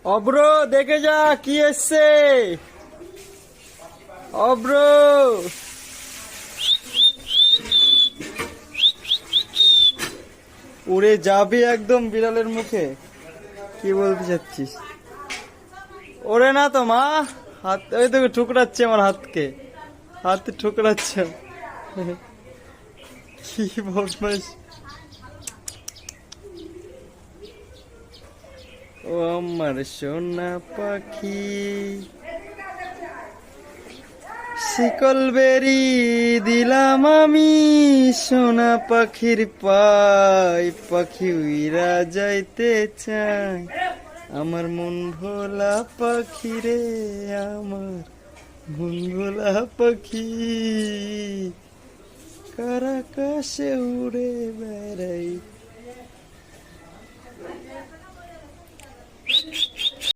অব্র, দেখে যা কি এসছে। অব্র, উড়ে যাবি একদম বিড়ালের মুখে। কি বলতে চাচ্ছিস? ওরে না তো মা, হাত ওই তো ঠুকরাচ্ছে আমার হাতকে, হাত ঠুকরাচ্ছে। কি বদমাস। ও আমার সোনা পাখি, শিকল বেরি দিলাম আমি সোনা পাখির পাই, পাখি উইরা যাইতে চাই। আমার মন ভোলা পাখি রে, আমার মন ভোলা পাখি, কার আকাশে উড়ে বেড়াই।